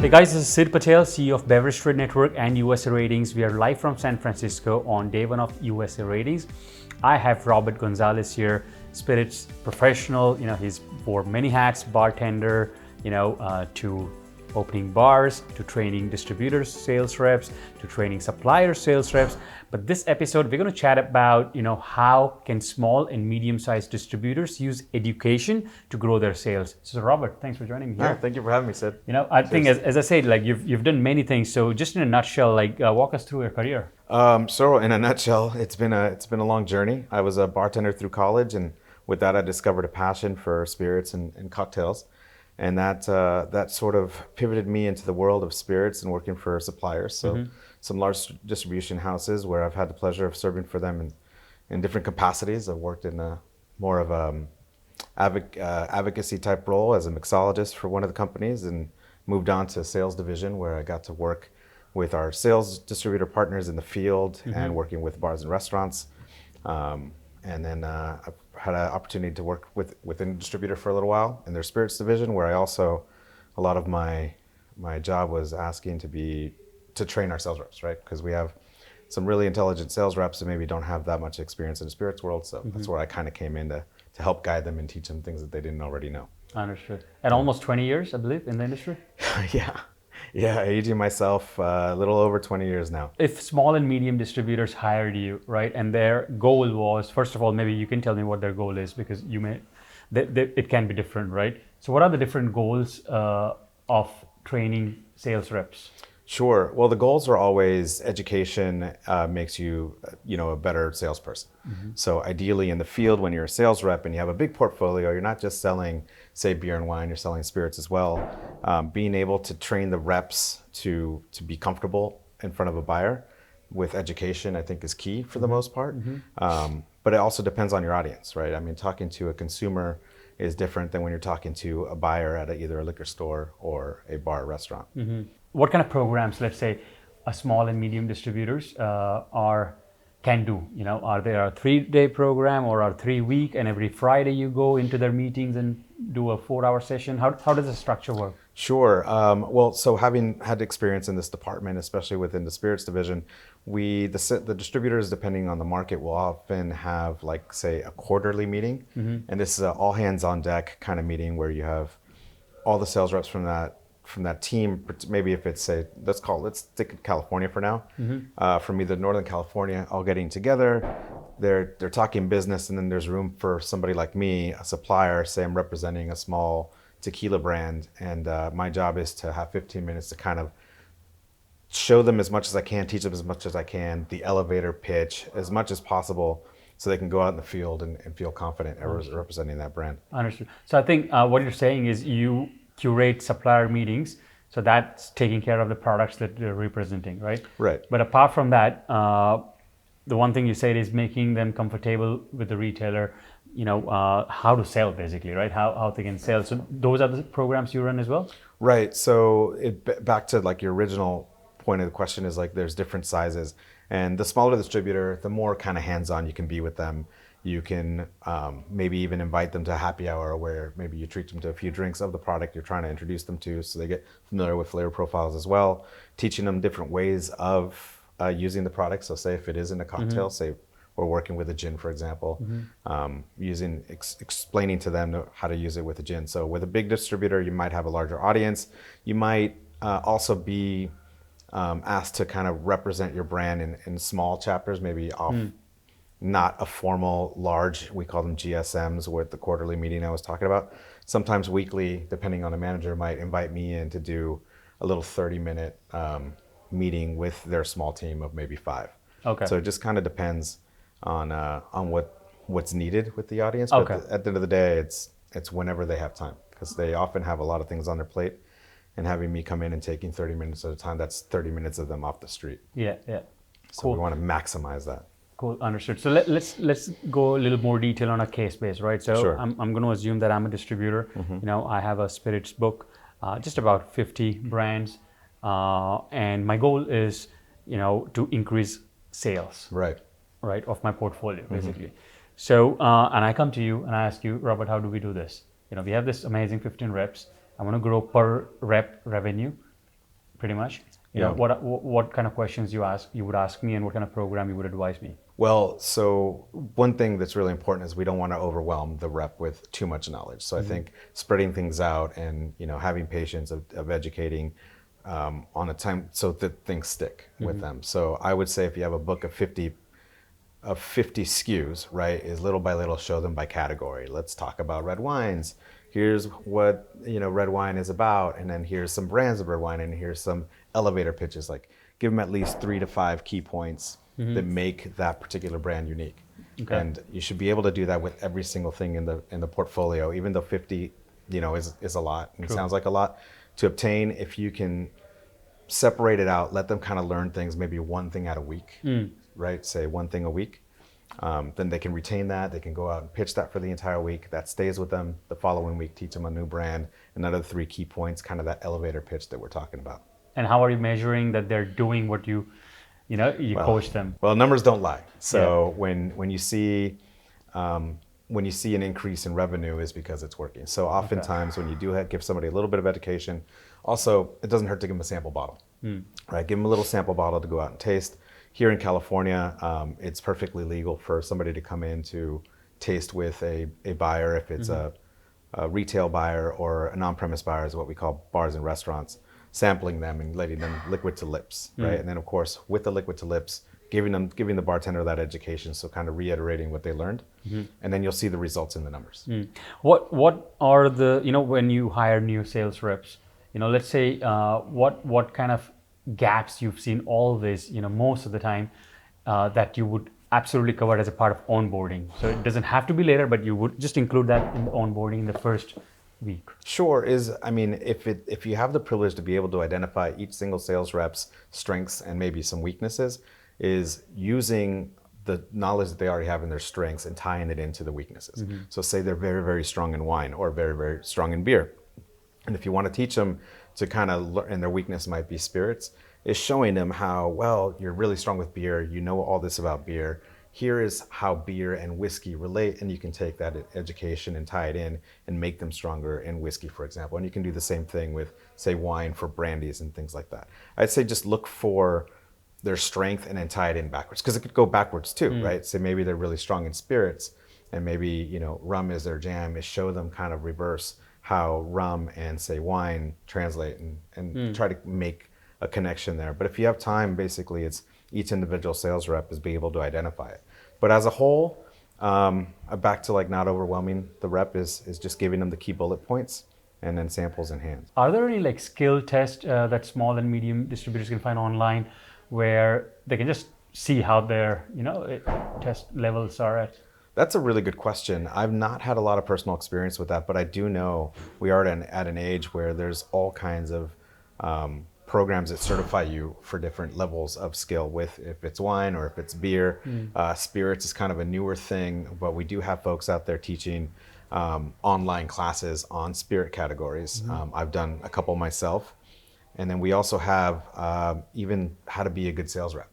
Hey guys, this is Sid Patel, CEO of Beverage Trade Network and USA Ratings. We are live from San Francisco on day one of USA Ratings. I have Robert Gonzales here, spirits professional. He's wore many hats, bartender, to opening bars, to training distributors, sales reps, to training suppliers, sales reps. But this episode, we're going to chat about, how can small and medium-sized distributors use education to grow their sales. So Robert, thanks for joining me here. Thank you for having me, Sid. I think as I said, you've done many things. So just in a nutshell, walk us through your career. So in a nutshell, it's been a long journey. I was a bartender through college, and with that, I discovered a passion for spirits and cocktails. And that sort of pivoted me into the world of spirits and working for suppliers. So some large distribution houses where I've had the pleasure of serving for them in different capacities. I've worked in more of a advocacy type role as a mixologist for one of the companies, and moved on to sales division where I got to work with our sales distributor partners in the field and working with bars and restaurants. And then I've had an opportunity to work within a distributor for a little while in their spirits division, where a lot of my job was asking to train our sales reps, right? Because we have some really intelligent sales reps who maybe don't have that much experience in the spirits world. So that's where I kind of came in to help guide them and teach them things that they didn't already know. Understood. And almost 20 years, I believe, in the industry? Yeah, aging myself a little over 20 years now. If small and medium distributors hired you, right, and their goal was, first of all, maybe you can tell me what their goal is, because it can be different, right? So what are the different goals of training sales reps? Sure. Well, the goals are always education makes you, a better salesperson. So ideally in the field, when you're a sales rep and you have a big portfolio, you're not just selling, say, beer and wine, you're selling spirits as well. Being able to train the reps to be comfortable in front of a buyer with education, I think, is key for the most part. But it also depends on your audience, right? I mean, talking to a consumer is different than when you're talking to a buyer at either a liquor store or a bar or restaurant. What kind of programs, let's say, a small and medium distributors can do? Are there a 3-day program or a 3-week, and every Friday you go into their meetings and do a 4-hour session? How does the structure work? Sure. Well, so having had experience in this department, especially within the spirits division, the distributors, depending on the market, will often have, say, a quarterly meeting. And this is an all hands on deck kind of meeting where you have all the sales reps from that team. Maybe if it's let's stick in California for now. From either Northern California, all getting together. They're talking business, and then there's room for somebody like me, a supplier. Say I'm representing a small tequila brand, and my job is to have 15 minutes to kind of show them as much as I can, teach them as much as I can, the elevator pitch as much as possible, so they can go out in the field and feel confident representing that brand. Understood. So I think what you're saying is you curate supplier meetings, so that's taking care of the products that they're representing, right? Right. But apart from that, the one thing you said is making them comfortable with the retailer, how to sell, basically, right? How they can sell. So those are the programs you run as well? Right. So back to your original point of the question is there's different sizes, and the smaller the distributor, the more kind of hands-on you can be with them. You can maybe even invite them to a happy hour where maybe you treat them to a few drinks of the product you're trying to introduce them to, so they get familiar with flavor profiles as well. Teaching them different ways of using the product. So say if it is in a cocktail, say we're working with a gin, for example, explaining to them how to use it with a gin. So with a big distributor, you might have a larger audience. You might also be asked to kind of represent your brand in small chapters, maybe off not a formal large, we call them GSMs, with the quarterly meeting I was talking about. Sometimes weekly, depending on the manager, might invite me in to do a little 30-minute meeting with their small team of maybe 5. Okay. So it just kind of depends on what's needed with the audience. Okay. But at the end of the day, it's whenever they have time, because they often have a lot of things on their plate, and having me come in and taking 30 minutes at a time, that's 30 minutes of them off the street. Yeah. So cool. We want to maximize that. Cool, understood. So let's go a little more detail on a case base, right? So Sure. I'm going to assume that I'm a distributor. I have a spirits book, just about 50 brands, and my goal is, to increase sales, Right, of my portfolio, basically. So and I come to you and I ask you, Robert, how do we do this? We have this amazing 15 reps. I want to grow per rep revenue. pretty much. You Yeah. know, what kind of questions you would ask me, and what kind of program you would advise me? Well, so one thing that's really important is we don't want to overwhelm the rep with too much knowledge. So I think spreading things out and having patience of educating on a time so that things stick with them. So I would say if you have a book of 50 SKUs, right, is little by little show them by category. Let's talk about red wines. Here's what red wine is about, and then here's some brands of red wine, and here's some elevator pitches. Like give them at least 3 to 5 key points that make that particular brand unique. Okay. And you should be able to do that with every single thing in the portfolio, even though 50 is a lot and sounds like a lot to obtain. If you can separate it out, let them kind of learn things, maybe one thing out a week, right? Say one thing a week. Then they can retain that. They can go out and pitch that for the entire week. That stays with them. The following week, teach them a new brand, another 3 key points, kind of that elevator pitch that we're talking about. And how are you measuring that they're doing what you coach them? Well, numbers don't lie. So when you see an increase in revenue, is because it's working. So oftentimes when you do give somebody a little bit of education, also it doesn't hurt to give them a sample bottle, right? Give them a little sample bottle to go out and taste. Here in California, it's perfectly legal for somebody to come in to taste with a buyer, if it's a retail buyer or a non-premise buyer, is what we call bars and restaurants, sampling them and letting them liquid to lips, right? And then of course, with the liquid to lips, giving the bartender that education, so kind of reiterating what they learned, and then you'll see the results in the numbers. What are the, when you hire new sales reps, let's say what kind of gaps you've seen always, most of the time, that you would absolutely cover as a part of onboarding? So it doesn't have to be later, but you would just include that in the onboarding in the first week. Sure. If you have the privilege to be able to identify each single sales rep's strengths and maybe some weaknesses, is using the knowledge that they already have in their strengths and tying it into the weaknesses. So say they're very, very strong in wine or very, very strong in beer. And if you want to teach them to kind of learn, and their weakness might be spirits, is showing them how, well, you're really strong with beer, you know all this about beer. Here is how beer and whiskey relate, and you can take that education and tie it in and make them stronger in whiskey, for example. And you can do the same thing with, say, wine for brandies and things like that. I'd say just look for their strength and then tie it in backwards, because it could go backwards too, right? So maybe they're really strong in spirits, and maybe rum is their jam. Is show them kind of reverse how rum and say wine translate, and try to make a connection there. But if you have time, basically it's each individual sales rep is being able to identify it. But as a whole, back to like not overwhelming the rep is just giving them the key bullet points and then samples in hand. Are there any like skill tests that small and medium distributors can find online where they can just see how their test levels are at? That's a really good question. I've not had a lot of personal experience with that, but I do know we are at an age where there's all kinds of programs that certify you for different levels of skill, with if it's wine or if it's beer. Spirits is kind of a newer thing, but we do have folks out there teaching online classes on spirit categories. I've done a couple myself. And then we also have even how to be a good sales rep.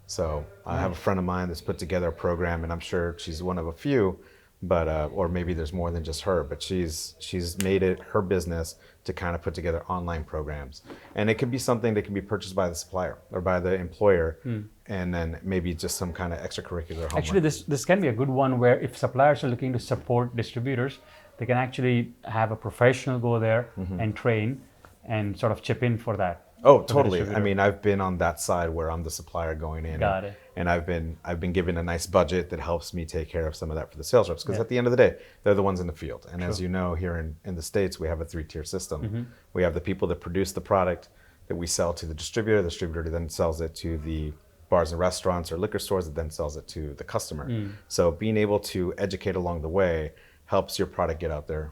So I have a friend of mine that's put together a program, and I'm sure she's one of a few, but or maybe there's more than just her, but she's made it her business to kind of put together online programs. And it could be something that can be purchased by the supplier or by the employer, and then maybe just some kind of extracurricular homework. Actually, this can be a good one where if suppliers are looking to support distributors, they can actually have a professional go there and train and sort of chip in for that. Oh, totally. I mean, I've been on that side where I'm the supplier going in. Got it. And I've been given a nice budget that helps me take care of some of that for the sales reps, because at the end of the day, they're the ones in the field. And as you know, here in the States, we have a 3-tier system. We have the people that produce the product that we sell to the distributor then sells it to the bars and restaurants or liquor stores that then sells it to the customer. So being able to educate along the way helps your product get out there,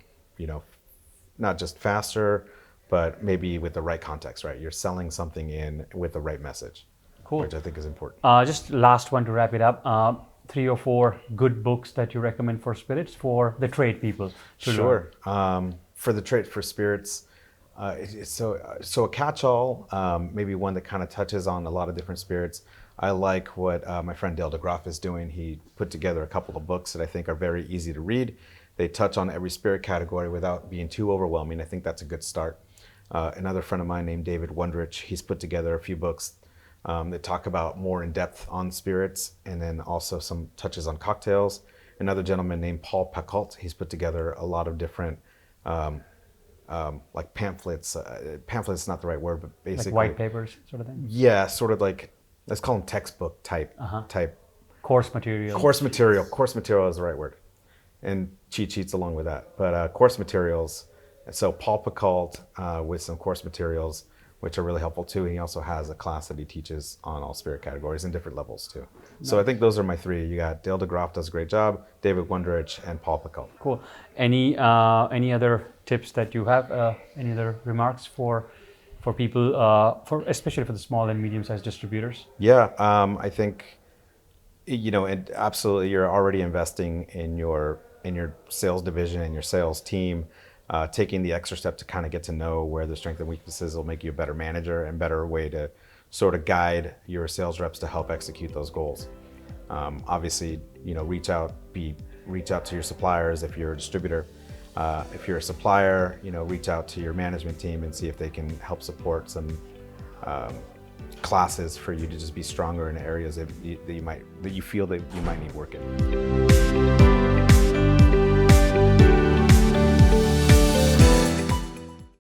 not just faster, but maybe with the right context, right? You're selling something in with the right message, which I think is important. Just last one to wrap it up. 3 or 4 good books that you recommend for spirits for the trade people to learn. For the trade for spirits, so a catch-all, maybe one that kind of touches on a lot of different spirits. I like what my friend Dale DeGroff is doing. He put together a couple of books that I think are very easy to read. They touch on every spirit category without being too overwhelming. I think that's a good start. Another friend of mine named David Wondrich, he's put together a few books that talk about more in depth on spirits, and then also some touches on cocktails. Another gentleman named Paul Pacult, he's put together a lot of different like pamphlets. Pamphlets is not the right word, but basically like white papers sort of thing. Yeah, sort of like, let's call them textbook type Course material. Course material is the right word, and cheat sheets along with that. But course materials. So Paul Pacult with some course materials, which are really helpful too. He also has a class that he teaches on all spirit categories in different levels too. Nice. So I think those are my three. You got Dale DeGroff does a great job, David Wondrich, and Paul Pacult. Cool. Any other tips that you have? Any other remarks for people, especially for the small and medium-sized distributors? Yeah, I think, and absolutely, you're already investing in your sales division and your sales team. Taking the extra step to kind of get to know where the strengths and weaknesses will make you a better manager and better way to sort of guide your sales reps to help execute those goals. Obviously, reach out to your suppliers if you're a distributor. If you're a supplier, reach out to your management team and see if they can help support some classes for you to just be stronger in areas that you feel that you might need work in.